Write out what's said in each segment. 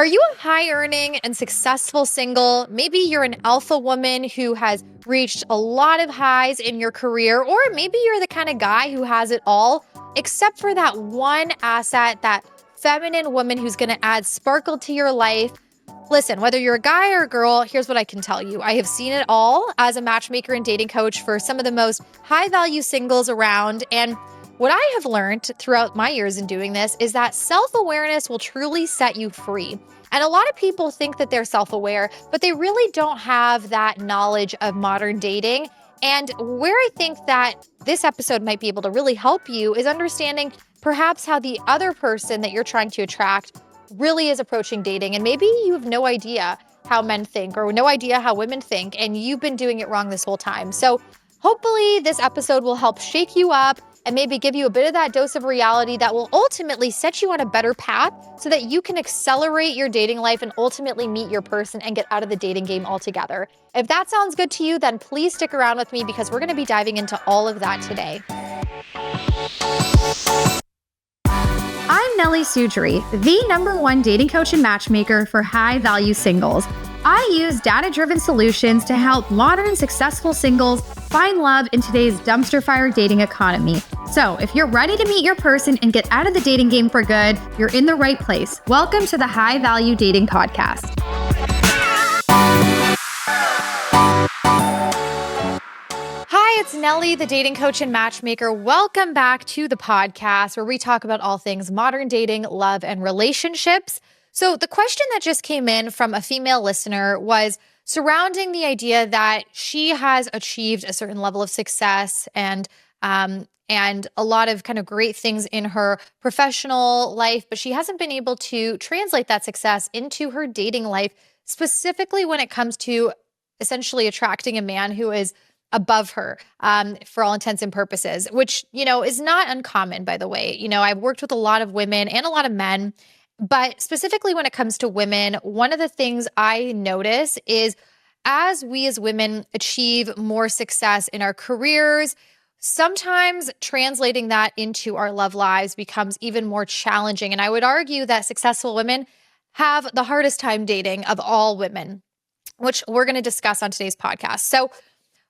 Are you a high earning and successful single? Maybe you're an alpha woman who has reached a lot of highs in your career, or maybe you're the kind of guy who has it all, except for that one asset, that feminine woman who's going to add sparkle to your life. Listen, whether you're a guy or a girl, here's what I can tell you. I have seen it all as a matchmaker and dating coach for some of the most high value singles around. And what I have learned throughout my years in doing this is that self-awareness will truly set you free. And a lot of people think that they're self-aware, but they really don't have that knowledge of modern dating. And where I think that this episode might be able to really help you is understanding perhaps how the other person that you're trying to attract really is approaching dating. And maybe you have no idea how men think or no idea how women think, and you've been doing it wrong this whole time. So hopefully this episode will help shake you up and maybe give you a bit of that dose of reality that will ultimately set you on a better path so that you can accelerate your dating life and ultimately meet your person and get out of the dating game altogether. If that sounds good to you, then please stick around with me because we're going to be diving into all of that today. I'm Nellie Sudri, the #1 dating coach and matchmaker for high-value singles. I use data-driven solutions to help modern, successful singles find love in today's dumpster fire dating economy. So if you're ready to meet your person and get out of the dating game for good, you're in the right place. Welcome to the High Value Dating Podcast. Hi, it's Nellie, the dating coach and matchmaker. Welcome back to the podcast where we talk about all things modern dating, love, and relationships. So the question that just came in from a female listener was surrounding the idea that she has achieved a certain level of success and a lot of kind of great things in her professional life, but she hasn't been able to translate that success into her dating life, specifically when it comes to essentially attracting a man who is above her, for all intents and purposes, which, is not uncommon, by the way. I've worked with a lot of women and a lot of men, but specifically when it comes to women, one of the things I notice is as we as women achieve more success in our careers, sometimes translating that into our love lives becomes even more challenging. And I would argue that successful women have the hardest time dating of all women, which we're going to discuss on today's podcast. So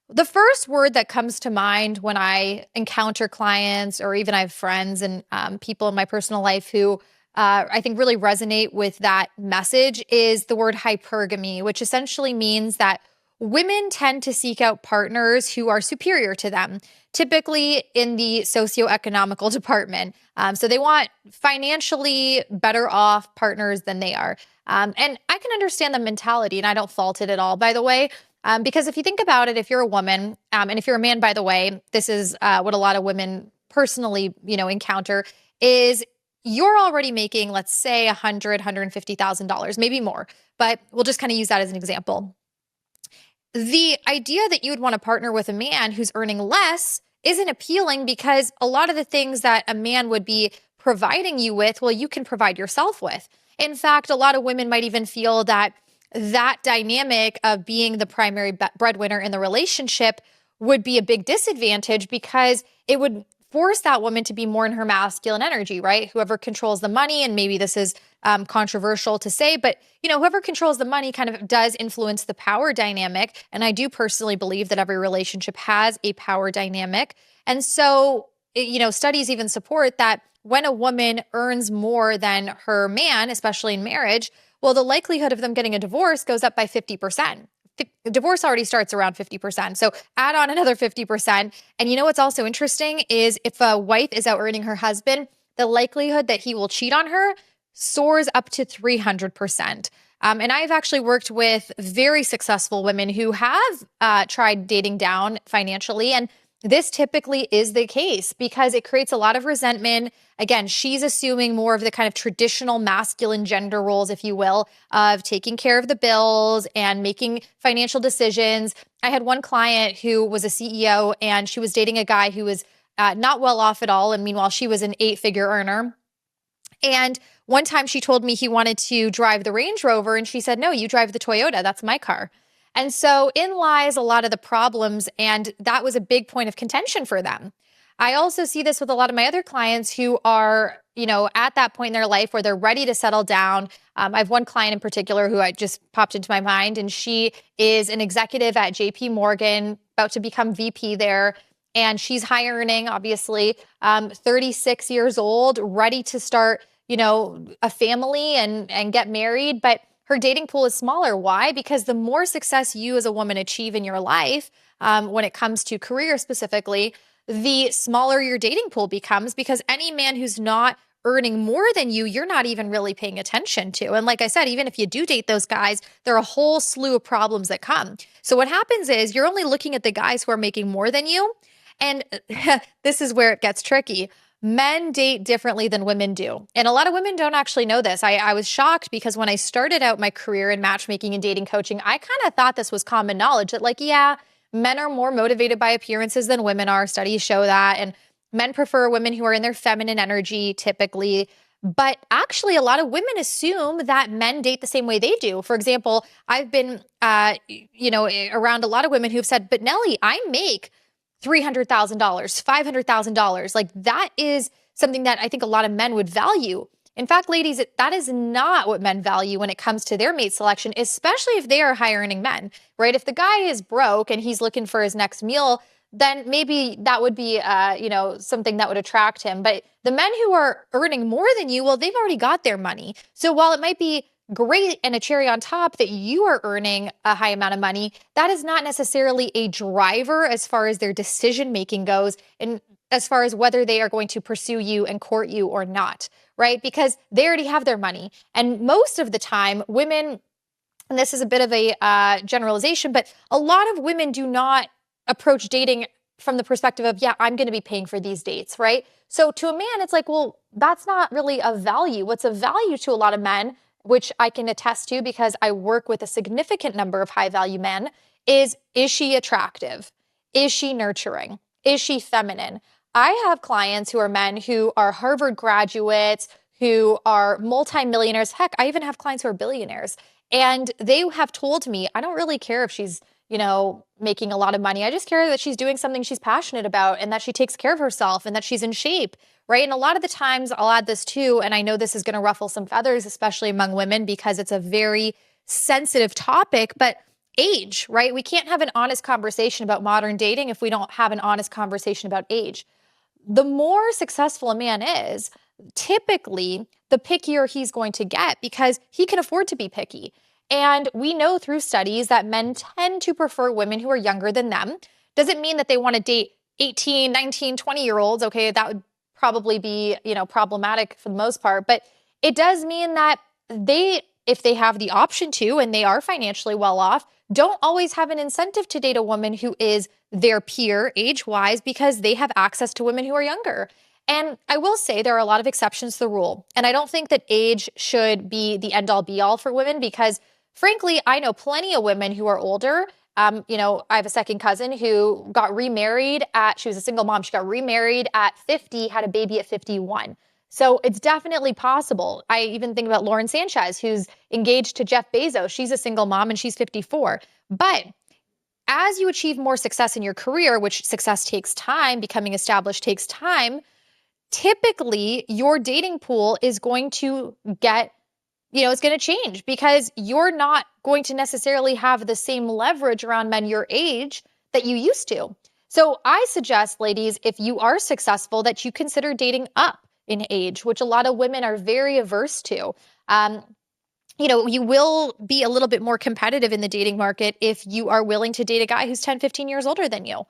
the first word that comes to mind when I encounter clients, or even I have friends and people in my personal life who I think really resonate with that message, is the word hypergamy, which essentially means that women tend to seek out partners who are superior to them, typically in the socioeconomical department. So they want financially better off partners than they are. And I can understand the mentality, and I don't fault it at all, by the way. Because if you think about it, if you're a woman, and if you're a man, by the way, this is what a lot of women personally, encounter, is you're already making, let's say, $150,000, maybe more, but we'll just kind of use that as an example. The idea that you would want to partner with a man who's earning less isn't appealing because a lot of the things that a man would be providing you with, well, you can provide yourself with. In fact, a lot of women might even feel that dynamic of being the primary breadwinner in the relationship would be a big disadvantage because it would force that woman to be more in her masculine energy, right? Whoever controls the money, and maybe this is controversial to say, but whoever controls the money kind of does influence the power dynamic. And I do personally believe that every relationship has a power dynamic. And so, studies even support that when a woman earns more than her man, especially in marriage, well, the likelihood of them getting a divorce goes up by 50%. Divorce already starts around 50%. So add on another 50%. And what's also interesting is if a wife is out earning her husband, the likelihood that he will cheat on her soars up to 300%. And I've actually worked with very successful women who have tried dating down financially. And this typically is the case because it creates a lot of resentment. Again, she's assuming more of the kind of traditional masculine gender roles, if you will, of taking care of the bills and making financial decisions. I had one client who was a CEO and she was dating a guy who was not well off at all. And meanwhile, she was an 8-figure earner. And one time she told me he wanted to drive the Range Rover and she said, "No, you drive the Toyota. That's my car." And so in lies a lot of the problems, and that was a big point of contention for them. I also see this with a lot of my other clients who are, at that point in their life where they're ready to settle down. I have one client in particular who I just popped into my mind, and she is an executive at JP Morgan, about to become VP there. And she's high earning, obviously, 36 years old, ready to start, a family and get married. But her dating pool is smaller. Why? Because the more success you as a woman achieve in your life, when it comes to career specifically, the smaller your dating pool becomes, because any man who's not earning more than you, you're not even really paying attention to. And like I said, even if you do date those guys, there are a whole slew of problems that come. So what happens is you're only looking at the guys who are making more than you. And this is where it gets tricky. Men date differently than women do. And a lot of women don't actually know this. I was shocked because when I started out my career in matchmaking and dating coaching, I kind of thought this was common knowledge that, like, yeah, men are more motivated by appearances than women are. Studies show that. And men prefer women who are in their feminine energy typically. But actually, a lot of women assume that men date the same way they do. For example, I've been, around a lot of women who've said, but Nellie, I make $300,000, $500,000. Like, that is something that I think a lot of men would value. In fact, ladies, that is not what men value when it comes to their mate selection, especially if they are high earning men, right? If the guy is broke and he's looking for his next meal, then maybe that would be, something that would attract him. But the men who are earning more than you, well, they've already got their money. So while it might be great and a cherry on top that you are earning a high amount of money, that is not necessarily a driver as far as their decision making goes, and as far as whether they are going to pursue you and court you or not, right? Because they already have their money. And most of the time, women, and this is a bit of a generalization, but a lot of women do not approach dating from the perspective of, yeah, I'm going to be paying for these dates, right? So to a man, it's like, well, that's not really of value. What's of value to a lot of men, which I can attest to because I work with a significant number of high value men, is she attractive? Is she nurturing? Is she feminine? I have clients who are men who are Harvard graduates, who are multimillionaires. Heck, I even have clients who are billionaires. And they have told me, I don't really care if she's, making a lot of money. I just care that she's doing something she's passionate about and that she takes care of herself and that she's in shape, right? And a lot of the times I'll add this too, and I know this is going to ruffle some feathers, especially among women, because it's a very sensitive topic, but age, right? We can't have an honest conversation about modern dating if we don't have an honest conversation about age. The more successful a man is, typically the pickier he's going to get because he can afford to be picky. And we know through studies that men tend to prefer women who are younger than them. Doesn't mean that they want to date 18, 19, 20-year-olds. Okay, that would probably be, problematic for the most part. But it does mean that if they have the option to, and they are financially well off, don't always have an incentive to date a woman who is their peer age-wise because they have access to women who are younger. And I will say there are a lot of exceptions to the rule. And I don't think that age should be the end-all be-all for women because, frankly, I know plenty of women who are older. I have a second cousin who got remarried she was a single mom. She got remarried at 50, had a baby at 51. So it's definitely possible. I even think about Lauren Sanchez, who's engaged to Jeff Bezos. She's a single mom and she's 54. But as you achieve more success in your career, which success takes time, becoming established takes time, typically your dating pool is going to it's going to change because you're not going to necessarily have the same leverage around men your age that you used to. So I suggest, ladies, if you are successful, that you consider dating up in age, which a lot of women are very averse to. You will be a little bit more competitive in the dating market if you are willing to date a guy who's 10, 15 years older than you.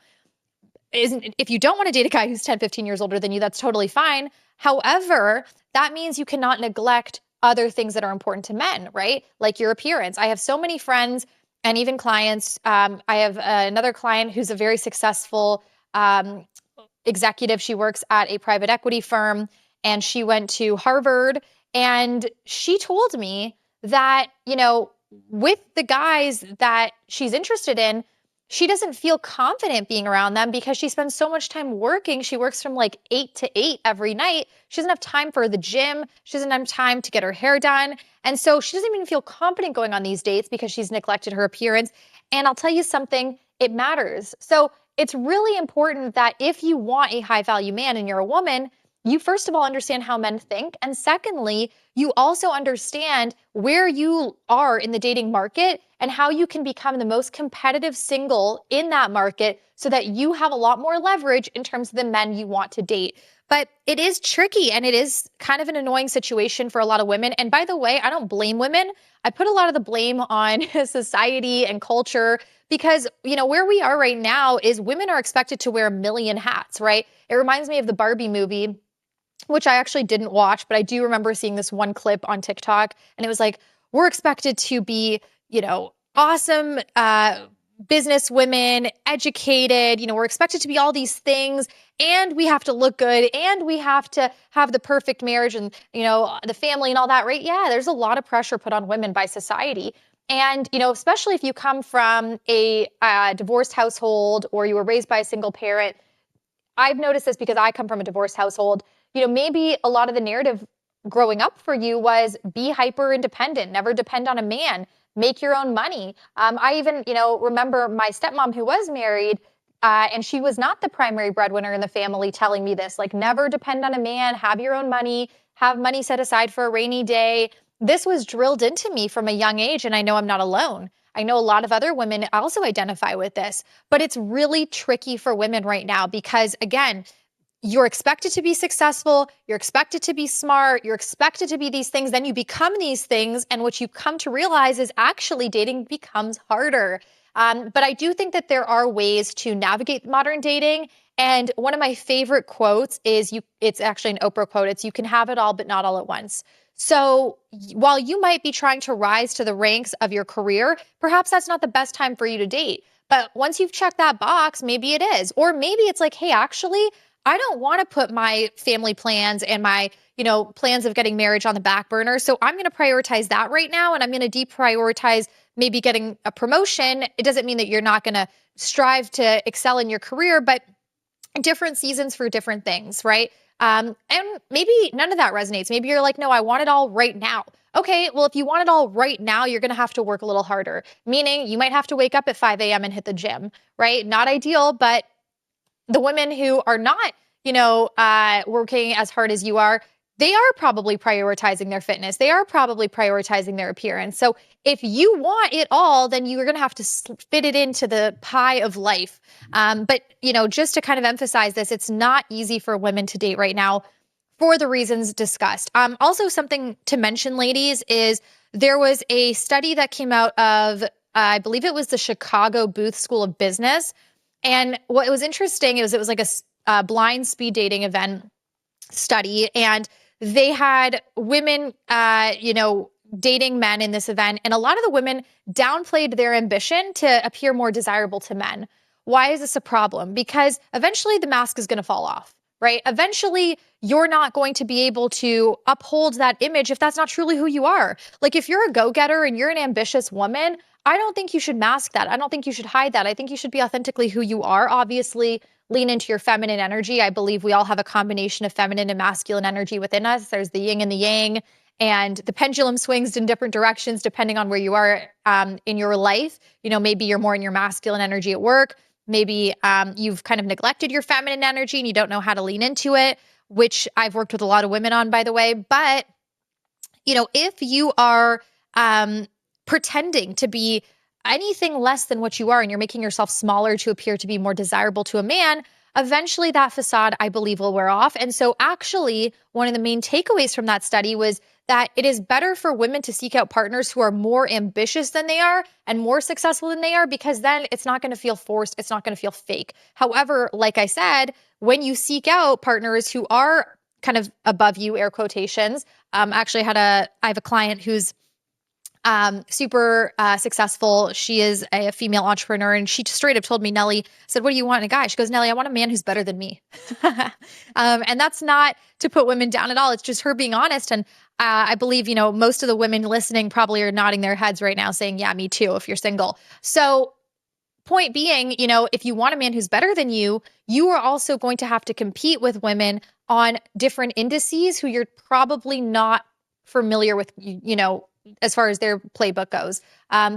If you don't want to date a guy who's 10, 15 years older than you, that's totally fine. However, that means you cannot neglect other things that are important to men, right? Like your appearance. I have so many friends and even clients. I have another client who's a very successful executive. She works at a private equity firm and she went to Harvard. And she told me that, with the guys that she's interested in, she doesn't feel confident being around them because she spends so much time working. She works from like 8 to 8 every night. She doesn't have time for the gym. She doesn't have time to get her hair done. And so she doesn't even feel confident going on these dates because she's neglected her appearance. And I'll tell you something, it matters. So it's really important that if you want a high value man and you're a woman, you first of all understand how men think. And secondly, you also understand where you are in the dating market and how you can become the most competitive single in that market so that you have a lot more leverage in terms of the men you want to date. But it is tricky and it is kind of an annoying situation for a lot of women. And by the way, I don't blame women. I put a lot of the blame on society and culture because, where we are right now is women are expected to wear a million hats, right? It reminds me of the Barbie movie, which I actually didn't watch, but I do remember seeing this one clip on TikTok, and it was like, we're expected to be, awesome business women, educated, we're expected to be all these things, and we have to look good, and we have to have the perfect marriage and, the family and all that, right? Yeah, there's a lot of pressure put on women by society. And, especially if you come from a divorced household or you were raised by a single parent, I've noticed this because I come from a divorced household. Maybe a lot of the narrative growing up for you was be hyper independent, never depend on a man, make your own money. I even, remember my stepmom who was married, and she was not the primary breadwinner in the family telling me this, like never depend on a man, have your own money, have money set aside for a rainy day. This was drilled into me from a young age, and I know I'm not alone. I know a lot of other women also identify with this, but it's really tricky for women right now because, again, you're expected to be successful, you're expected to be smart, you're expected to be these things, then you become these things, and what you come to realize is actually dating becomes harder. But I do think that there are ways to navigate modern dating. And one of my favorite quotes is it's actually an Oprah quote. It's you can have it all, but not all at once. So while you might be trying to rise to the ranks of your career, perhaps that's not the best time for you to date. But once you've checked that box, maybe it is. Or maybe it's like, hey, actually, I don't want to put my family plans and my, plans of getting marriage on the back burner. So I'm going to prioritize that right now. And I'm going to deprioritize maybe getting a promotion. It doesn't mean that you're not going to strive to excel in your career, but different seasons for different things, right? And maybe none of that resonates. Maybe you're like, no, I want it all right now. Okay, well, if you want it all right now, you're going to have to work a little harder, meaning you might have to wake up at 5 a.m. and hit the gym, right? Not ideal, but the women who are not, working as hard as you are, they are probably prioritizing their fitness. They are probably prioritizing their appearance. So if you want it all, then you're going to have to fit it into the pie of life. But, just to kind of emphasize this, it's not easy for women to date right now for the reasons discussed. Also, something to mention, ladies, is there was a study that came out of, I believe it was the Chicago Booth School of Business. And what was interesting, it was like a blind speed dating event study, and they had women, dating men in this event. And a lot of the women downplayed their ambition to appear more desirable to men. Why is this a problem? Because eventually the mask is going to fall off, right? Eventually you're not going to be able to uphold that image if that's not truly who you are. Like if you're a go-getter and you're an ambitious woman, I don't think you should mask that. I don't think you should hide that. I think you should be authentically who you are. Obviously, lean into your feminine energy. I believe we all have a combination of feminine and masculine energy within us. There's the yin and the yang, and the pendulum swings in different directions depending on where you are in your life. Maybe you're more in your masculine energy at work. Maybe you've kind of neglected your feminine energy and you don't know how to lean into it, which I've worked with a lot of women on, by the way. But, if you are pretending to be anything less than what you are and you're making yourself smaller to appear to be more desirable to a man, eventually that facade, I believe, will wear off. And so actually, one of the main takeaways from that study was that it is better for women to seek out partners who are more ambitious than they are and more successful than they are, because then it's not going to feel forced. It's not going to feel fake. However, like I said, when you seek out partners who are kind of above you, air quotations, actually I have a client who's super successful. She is a female entrepreneur, and she straight up told me, Nelly, I said, what do you want in a guy? She goes, Nelly, I want a man who's better than me. And that's not to put women down at all. It's just her being honest. And I believe, most of the women listening probably are nodding their heads right now saying, yeah, me too, if you're single. So point being, if you want a man who's better than you, you are also going to have to compete with women on different indices who you're probably not familiar with, as far as their playbook goes.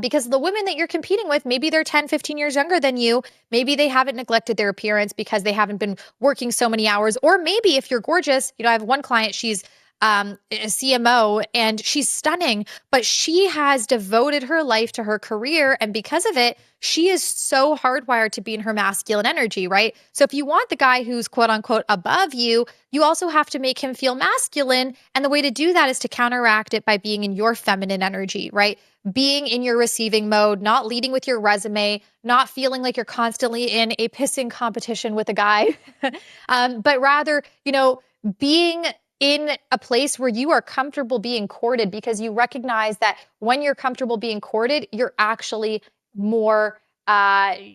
Because the women that you're competing with, maybe they're 10, 15 years younger than you. Maybe they haven't neglected their appearance because they haven't been working so many hours. Or maybe if you're gorgeous, I have one client, she's a CMO and she's stunning, but she has devoted her life to her career. And because of it, she is so hardwired to be in her masculine energy, right? So if you want the guy who's quote unquote above you, you also have to make him feel masculine. And the way to do that is to counteract it by being in your feminine energy, right? Being in your receiving mode, not leading with your resume, not feeling like you're constantly in a pissing competition with a guy, but rather, being in a place where you are comfortable being courted, because you recognize that when you're comfortable being courted, you're actually more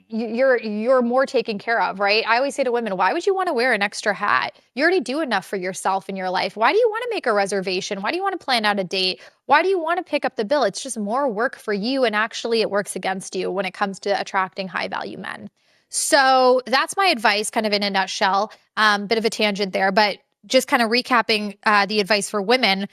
you're more taken care of, right? I always say to women, why would you want to wear an extra hat? You already do enough for yourself in your life. Why do you want to make a reservation? Why do you want to plan out a date? Why do you want to pick up the bill? It's just more work for you, and actually it works against you when it comes to attracting high value men. So that's my advice kind of in a nutshell. Bit of a tangent there, but just kind of recapping the advice for women,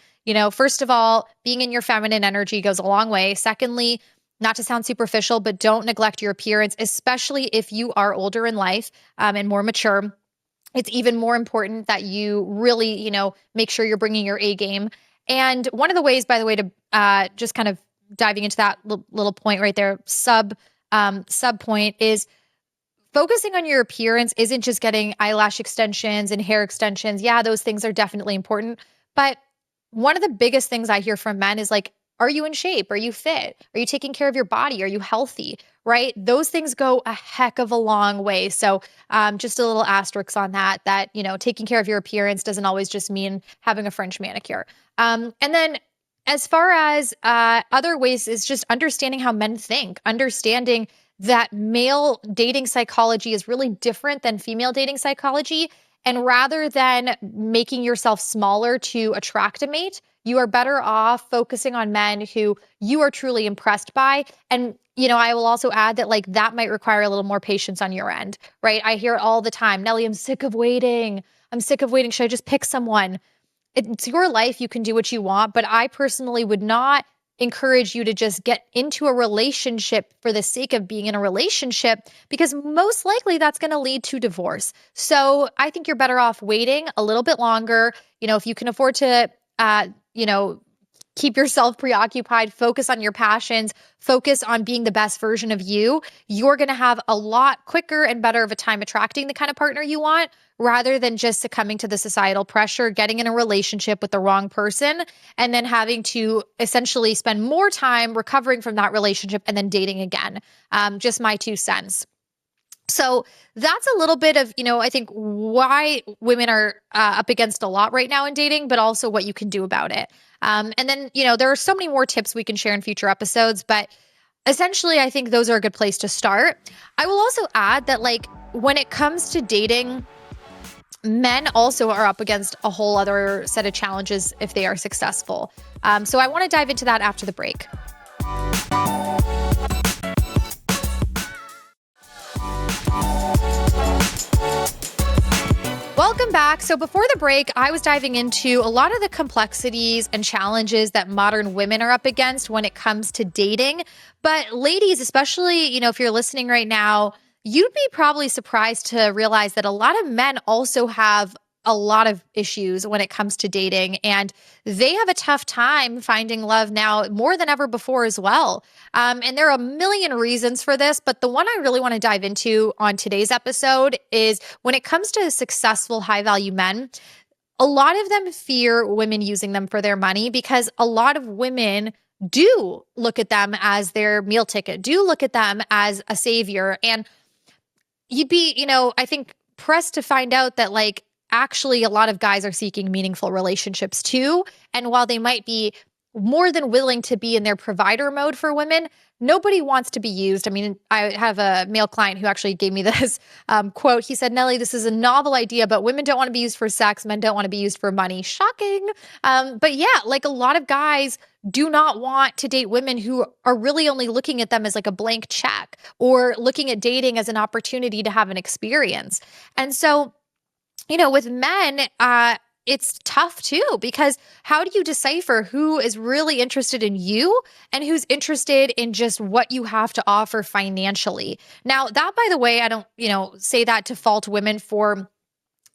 first of all, being in your feminine energy goes a long way. Secondly, not to sound superficial, but don't neglect your appearance, especially if you are older in life and more mature. It's even more important that you really, make sure you're bringing your A game. And one of the ways, by the way, to just kind of diving into that little point right there, sub point is focusing on your appearance isn't just getting eyelash extensions and hair extensions. Yeah, those things are definitely important. But one of the biggest things I hear from men is like, are you in shape? Are you fit? Are you taking care of your body? Are you healthy? Right? Those things go a heck of a long way. So just a little asterisk on that, taking care of your appearance doesn't always just mean having a French manicure. And then as far as other ways is just understanding how men think, understanding that male dating psychology is really different than female dating psychology. And rather than making yourself smaller to attract a mate, you are better off focusing on men who you are truly impressed by. And, I will also add that that might require a little more patience on your end, right? I hear it all the time. Nelly, I'm sick of waiting. Should I just pick someone? It's your life. You can do what you want. But I personally would not encourage you to just get into a relationship for the sake of being in a relationship, because most likely that's going to lead to divorce. So I think you're better off waiting a little bit longer. If you can afford to, keep yourself preoccupied, focus on your passions, focus on being the best version of you, you're going to have a lot quicker and better of a time attracting the kind of partner you want, rather than just succumbing to the societal pressure, getting in a relationship with the wrong person, and then having to essentially spend more time recovering from that relationship and then dating again. Just my 2 cents. So that's a little bit of, I think why women are up against a lot right now in dating, but also what you can do about it. And then, there are so many more tips we can share in future episodes, but essentially, I think those are a good place to start. I will also add that when it comes to dating, men also are up against a whole other set of challenges if they are successful. So I want to dive into that after the break. Welcome back. So before the break, I was diving into a lot of the complexities and challenges that modern women are up against when it comes to dating. But ladies, especially, if you're listening right now, you'd be probably surprised to realize that a lot of men also have a lot of issues when it comes to dating, and they have a tough time finding love now more than ever before as well. And there are a million reasons for this, but the one I really want to dive into on today's episode is when it comes to successful high value men, a lot of them fear women using them for their money, because a lot of women do look at them as their meal ticket, do look at them as a savior. And you'd be, I think pressed to find out that actually a lot of guys are seeking meaningful relationships too. And while they might be more than willing to be in their provider mode for women, nobody wants to be used. I mean, I have a male client who actually gave me this quote. He said, Nelly, this is a novel idea, but women don't want to be used for sex. Men don't want to be used for money. Shocking. But yeah, a lot of guys do not want to date women who are really only looking at them as a blank check, or looking at dating as an opportunity to have an experience. And so, with men, it's tough too, because how do you decipher who is really interested in you and who's interested in just what you have to offer financially? Now, that, by the way, I don't, say that to fault women for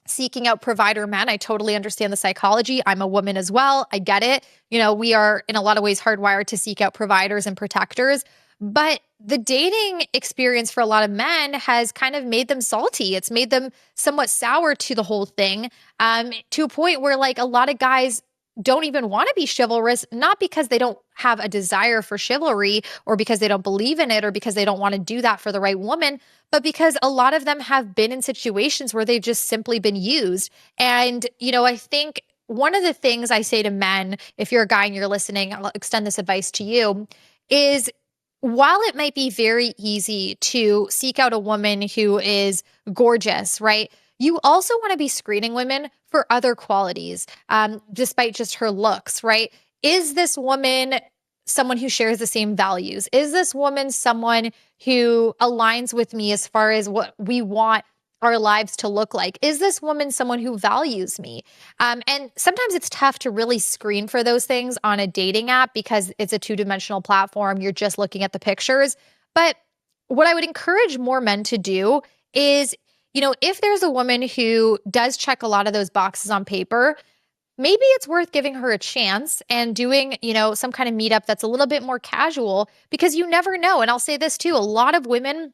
seeking out provider men. I totally understand the psychology. I'm a woman as well. I get it. We are in a lot of ways hardwired to seek out providers and protectors. But the dating experience for a lot of men has kind of made them salty. It's made them somewhat sour to the whole thing, to a point where like a lot of guys don't even want to be chivalrous, not because they don't have a desire for chivalry or because they don't believe in it or because they don't want to do that for the right woman, but because a lot of them have been in situations where they've just simply been used. And, I think one of the things I say to men, if you're a guy and you're listening, I'll extend this advice to you, is while it might be very easy to seek out a woman who is gorgeous, right? You also want to be screening women for other qualities, despite just her looks, right? Is this woman someone who shares the same values? Is this woman someone who aligns with me as far as what we want our lives to look like? Is this woman someone who values me? And sometimes it's tough to really screen for those things on a dating app because it's a two-dimensional platform. You're just looking at the pictures. But what I would encourage more men to do is, if there's a woman who does check a lot of those boxes on paper, maybe it's worth giving her a chance and doing, some kind of meetup that's a little bit more casual, because you never know. And I'll say this too, a lot of women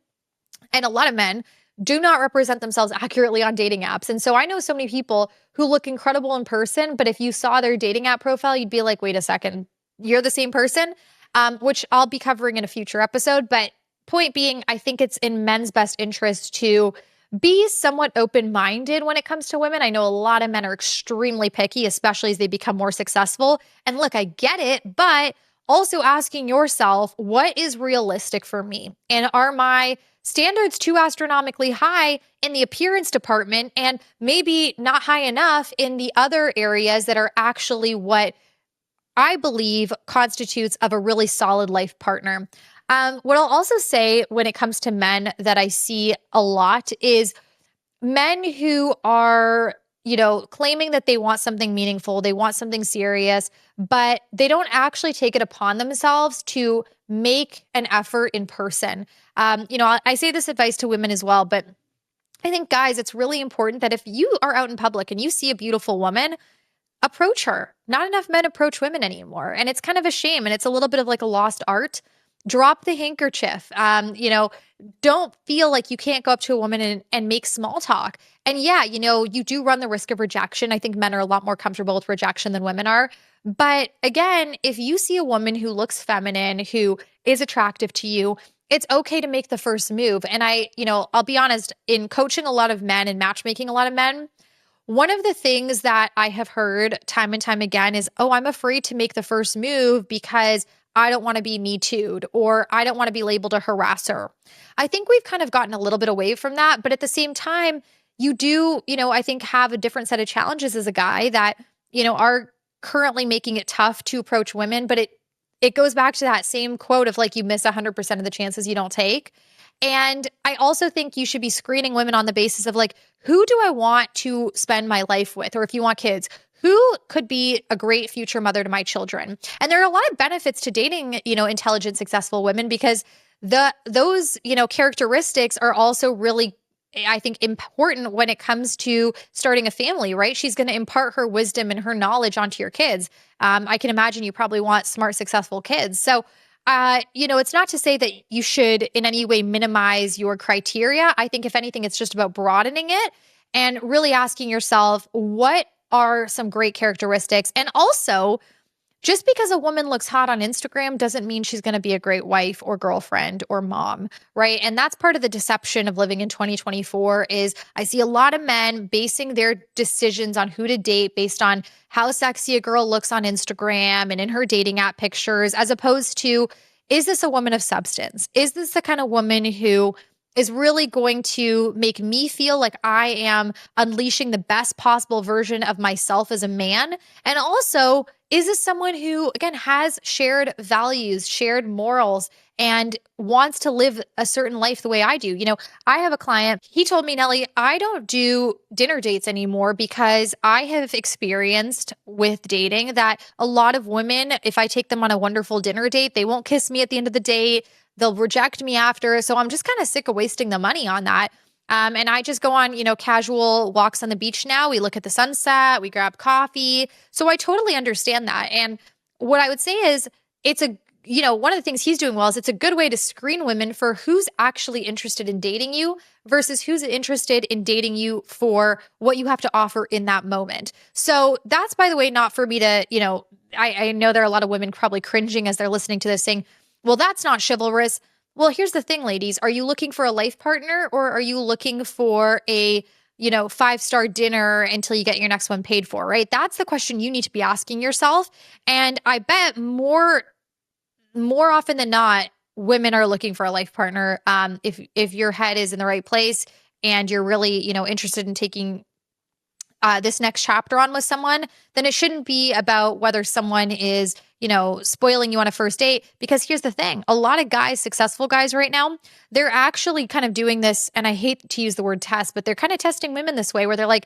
and a lot of men do not represent themselves accurately on dating apps. And so I know so many people who look incredible in person, but if you saw their dating app profile, you'd be like, wait a second, you're the same person, which I'll be covering in a future episode. But point being, I think it's in men's best interest to be somewhat open-minded when it comes to women. I know a lot of men are extremely picky, especially as they become more successful. And look, I get it, but also asking yourself, what is realistic for me? And are my standards too astronomically high in the appearance department and maybe not high enough in the other areas that are actually what I believe constitutes of a really solid life partner? What I'll also say when it comes to men that I see a lot is men who are, claiming that they want something meaningful, they want something serious, but they don't actually take it upon themselves to make an effort in person. I say this advice to women as well, but I think, guys, it's really important that if you are out in public and you see a beautiful woman, approach her. Not enough men approach women anymore. And it's kind of a shame. And it's a little bit of like a lost art. Drop the handkerchief. Don't feel like you can't go up to a woman and make small talk. And yeah, you do run the risk of rejection. I think men are a lot more comfortable with rejection than women are. But again, if you see a woman who looks feminine, who is attractive to you, it's okay to make the first move. And I'll be honest, in coaching a lot of men and matchmaking a lot of men, one of the things that I have heard time and time again is, oh, I'm afraid to make the first move because I don't want to be Me Too'd, or I don't want to be labeled a harasser. I think we've kind of gotten a little bit away from that. But at the same time, you do, I think have a different set of challenges as a guy that, are currently making it tough to approach women. But it goes back to that same quote of like, you miss 100% of the chances you don't take. And I also think you should be screening women on the basis of like, who do I want to spend my life with? Or if you want kids, who could be a great future mother to my children? And there are a lot of benefits to dating, intelligent, successful women, because those characteristics are also really, I think, important when it comes to starting a family, right? She's going to impart her wisdom and her knowledge onto your kids. I can imagine you probably want smart, successful kids. So, it's not to say that you should in any way minimize your criteria. I think if anything, it's just about broadening it and really asking yourself, what are some great characteristics? And also, just because a woman looks hot on Instagram doesn't mean she's going to be a great wife or girlfriend or mom, right? And that's part of the deception of living in 2024 is I see a lot of men basing their decisions on who to date based on how sexy a girl looks on Instagram and in her dating app pictures, as opposed to, is this a woman of substance? Is this the kind of woman who is really going to make me feel like I am unleashing the best possible version of myself as a man? And also, is this someone who, again, has shared values, shared morals, and wants to live a certain life the way I do? I have a client, he told me, Nelly, I don't do dinner dates anymore because I have experienced with dating that a lot of women, if I take them on a wonderful dinner date, they won't kiss me at the end of the date. They'll reject me after. So I'm just kind of sick of wasting the money on that. And I just go on, casual walks on the beach now. We look at the sunset, we grab coffee. So I totally understand that. And what I would say is one of the things he's doing well is it's a good way to screen women for who's actually interested in dating you versus who's interested in dating you for what you have to offer in that moment. So that's, by the way, not for me to, I know there are a lot of women probably cringing as they're listening to this saying, well, that's not chivalrous. Well, here's the thing, ladies. Are you looking for a life partner or are you looking for a, 5-star dinner until you get your next one paid for, right? That's the question you need to be asking yourself. And I bet more often than not, women are looking for a life partner. If your head is in the right place and you're really, interested in taking this next chapter on with someone, then it shouldn't be about whether someone is, spoiling you on a first date. Because here's the thing, a lot of guys, successful guys right now, they're actually kind of doing this, and I hate to use the word test, but they're kind of testing women this way where they're like,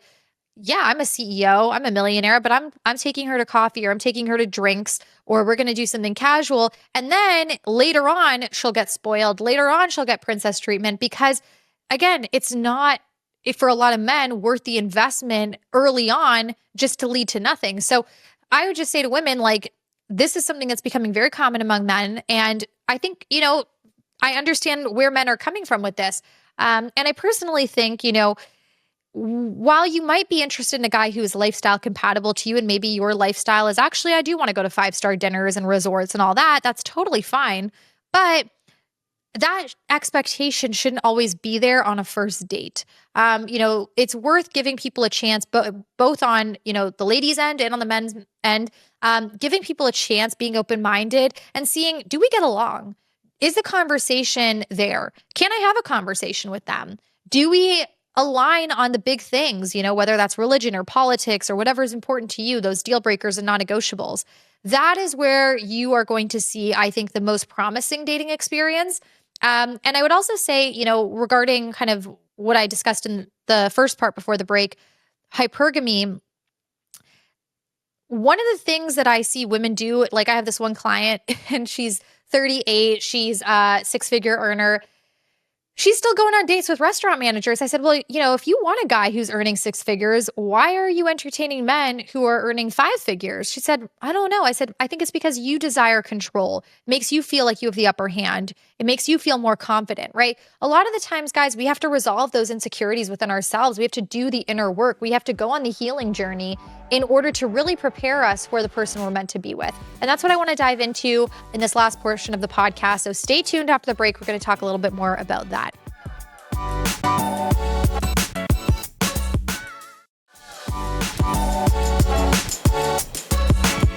yeah, I'm a CEO, I'm a millionaire, but I'm taking her to coffee or I'm taking her to drinks or we're going to do something casual. And then later on, she'll get spoiled. Later on, she'll get princess treatment because, again, it's not, if for a lot of men, worth the investment early on just to lead to nothing. So I would just say to women, like, this is something that's becoming very common among men. And I think, I understand where men are coming from with this. And I personally think, while you might be interested in a guy who is lifestyle compatible to you, and maybe your lifestyle is actually, I do want to go to 5-star dinners and resorts and all that, that's totally fine. But that expectation shouldn't always be there on a first date. It's worth giving people a chance, but both on, the ladies' end and on the men's end, giving people a chance, being open-minded and seeing, do we get along? Is the conversation there? Can I have a conversation with them? Do we align on the big things, whether that's religion or politics or whatever is important to you, those deal breakers and non-negotiables? That is where you are going to see, I think, the most promising dating experience. And I would also say, regarding kind of what I discussed in the first part before the break, hypergamy, one of the things that I see women do, like I have this one client and she's 38, she's a 6-figure earner. She's still going on dates with restaurant managers. I said, well, if you want a guy who's earning 6 figures, why are you entertaining men who are earning 5 figures? She said, I don't know. I said, I think it's because you desire control. It makes you feel like you have the upper hand. It makes you feel more confident, right? A lot of the times, guys, we have to resolve those insecurities within ourselves. We have to do the inner work. We have to go on the healing journey in order to really prepare us for the person we're meant to be with. And that's what I want to dive into in this last portion of the podcast. So stay tuned after the break. We're going to talk a little bit more about that.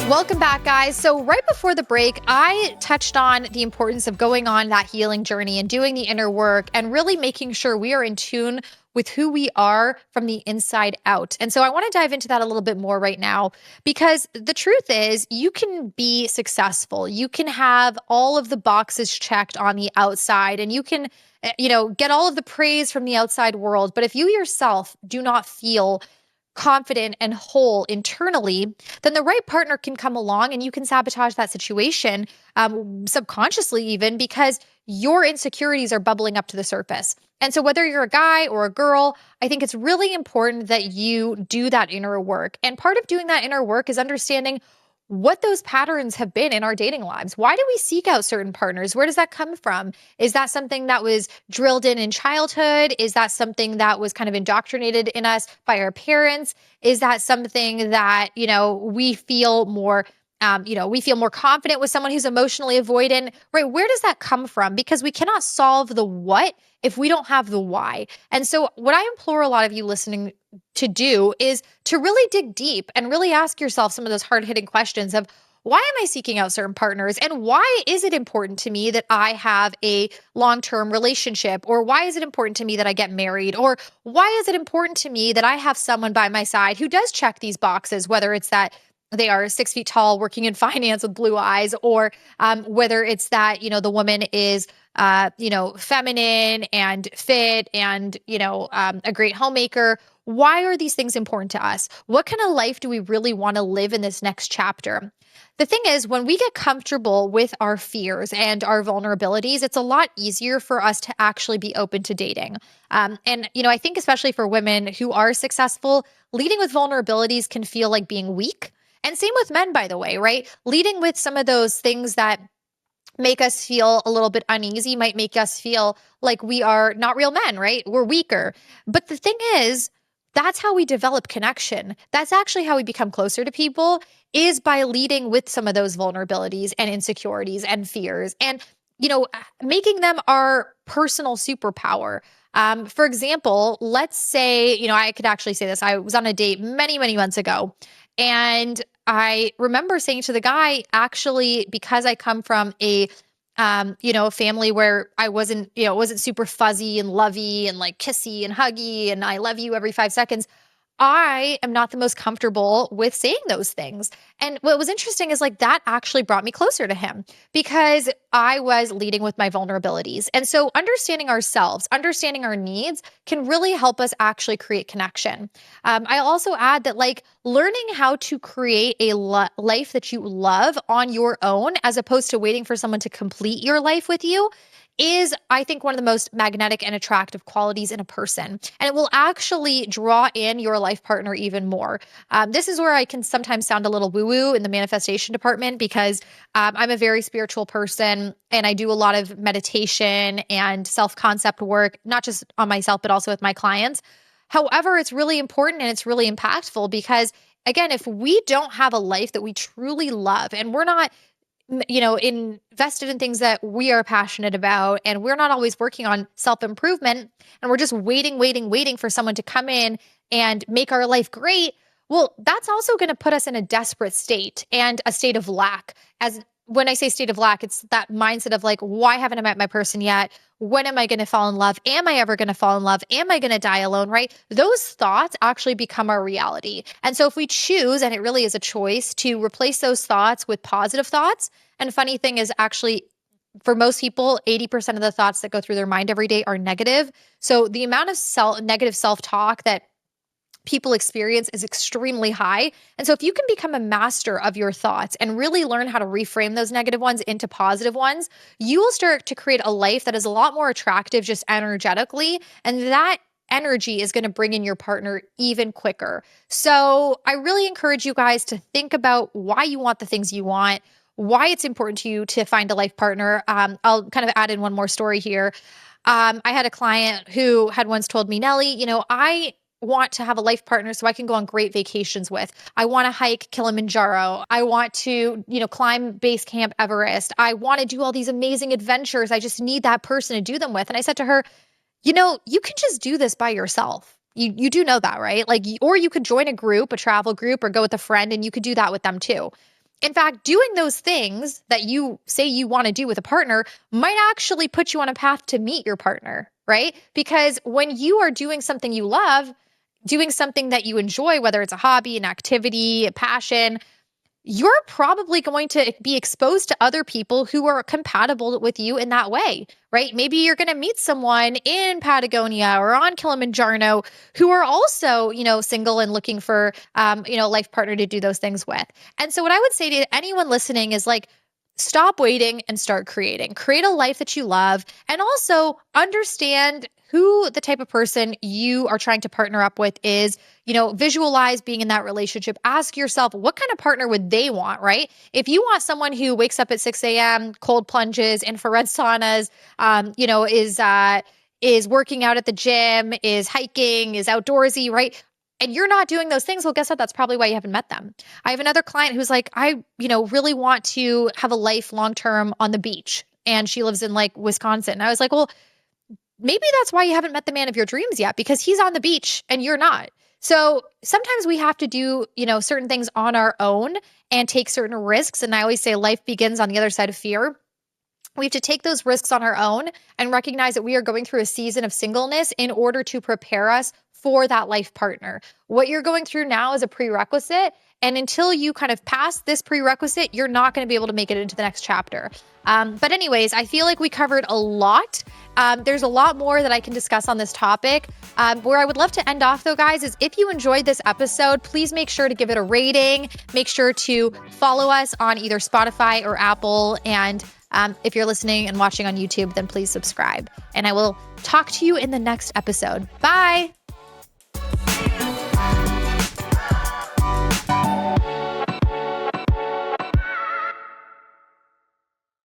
Welcome back, guys. So right before the break, I touched on the importance of going on that healing journey and doing the inner work and really making sure we are in tune with who we are from the inside out. And so I want to dive into that a little bit more right now, because the truth is you can be successful. You can have all of the boxes checked on the outside and you can, get all of the praise from the outside world. But if you yourself do not feel confident and whole internally, then the right partner can come along and you can sabotage that situation subconsciously even because your insecurities are bubbling up to the surface. And so whether you're a guy or a girl, I think it's really important that you do that inner work. And part of doing that inner work is understanding what those patterns have been in our dating lives. Why do we seek out certain partners? Where does that come from? Is that something that was drilled in childhood? Is that something that was kind of indoctrinated in us by our parents? Is that something that, we feel more we feel more confident with someone who's emotionally avoidant, right? Where does that come from? Because we cannot solve the what if we don't have the why. And so what I implore a lot of you listening to do is to really dig deep and really ask yourself some of those hard-hitting questions of, why am I seeking out certain partners? And why is it important to me that I have a long-term relationship? Or why is it important to me that I get married? Or why is it important to me that I have someone by my side who does check these boxes, whether it's that they are 6 feet tall, working in finance with blue eyes, or whether it's that, the woman is, feminine and fit and, a great homemaker. Why are these things important to us? What kind of life do we really want to live in this next chapter? The thing is, when we get comfortable with our fears and our vulnerabilities, it's a lot easier for us to actually be open to dating. And, I think especially for women who are successful, leading with vulnerabilities can feel like being weak. And same with men, by the way, right? Leading with some of those things that make us feel a little bit uneasy might make us feel like we are not real men, right? We're weaker. But the thing is, that's how we develop connection. That's actually how we become closer to people, is by leading with some of those vulnerabilities and insecurities and fears and, making them our personal superpower. For example, let's say, I could actually say this. I was on a date many, many months ago, and I remember saying to the guy, actually, because I come from a family where I wasn't, it wasn't super fuzzy and lovey and like kissy and huggy and I love you every 5 seconds. I am not the most comfortable with saying those things. And what was interesting is like that actually brought me closer to him because I was leading with my vulnerabilities. And so understanding ourselves, understanding our needs can really help us actually create connection. I also add that like learning how to create a life that you love on your own, as opposed to waiting for someone to complete your life with you, is, I think, one of the most magnetic and attractive qualities in a person. And it will actually draw in your life partner even more. This is where I can sometimes sound a little woo-woo in the manifestation department because I'm a very spiritual person and I do a lot of meditation and self-concept work, not just on myself, but also with my clients. However, it's really important and it's really impactful because, again, if we don't have a life that we truly love and we're not invested in things that we are passionate about, and we're not always working on self-improvement, and we're just waiting for someone to come in and make our life great, well, that's also going to put us in a desperate state and a state of lack. As when I say state of lack, it's that mindset of like, why haven't I met my person yet? When am I going to fall in love? Am I ever going to fall in love? Am I going to die alone? Right? Those thoughts actually become our reality. And so if we choose, and it really is a choice, to replace those thoughts with positive thoughts, and funny thing is actually, for most people, 80% of the thoughts that go through their mind every day are negative. So the amount of negative self-talk that people experience is extremely high. And so if you can become a master of your thoughts and really learn how to reframe those negative ones into positive ones, you will start to create a life that is a lot more attractive just energetically. And that energy is going to bring in your partner even quicker. So I really encourage you guys to think about why you want the things you want, why it's important to you to find a life partner. I'll kind of add in one more story here. I had a client who had once told me, Nellie, I want to have a life partner so I can go on great vacations with. I want to hike Kilimanjaro. I want to, climb base camp Everest. I want to do all these amazing adventures. I just need that person to do them with. And I said to her, you can just do this by yourself. You do know that, right? Like, or you could join a group, a travel group, or go with a friend, and you could do that with them too. In fact, doing those things that you say you want to do with a partner might actually put you on a path to meet your partner, right? Because when you are doing something you love, doing something that you enjoy, whether it's a hobby, an activity, a passion, you're probably going to be exposed to other people who are compatible with you in that way, right? Maybe you're going to meet someone in Patagonia or on Kilimanjaro who are also, single and looking for, a life partner to do those things with. And so what I would say to anyone listening is like, stop waiting and start creating. Create a life that you love, and also understand who the type of person you are trying to partner up with is. Visualize being in that relationship. Ask yourself, what kind of partner would they want, right? If you want someone who wakes up at 6 a.m., cold plunges, infrared saunas, is working out at the gym, is hiking, is outdoorsy, right? And you're not doing those things, well, guess what? That's probably why you haven't met them. I have another client who's like, I, really want to have a life long-term on the beach. And she lives in like Wisconsin. And I was like, well, maybe that's why you haven't met the man of your dreams yet, because he's on the beach and you're not. So sometimes we have to do, certain things on our own and take certain risks. And I always say life begins on the other side of fear. We have to take those risks on our own and recognize that we are going through a season of singleness in order to prepare us for that life partner. What you're going through now is a prerequisite. And until you kind of pass this prerequisite, you're not going to be able to make it into the next chapter. But anyways, I feel like we covered a lot. There's a lot more that I can discuss on this topic. Where I would love to end off though, guys, is if you enjoyed this episode, please make sure to give it a rating. Make sure to follow us on either Spotify or Apple. And if you're listening and watching on YouTube, then please subscribe. And I will talk to you in the next episode. Bye.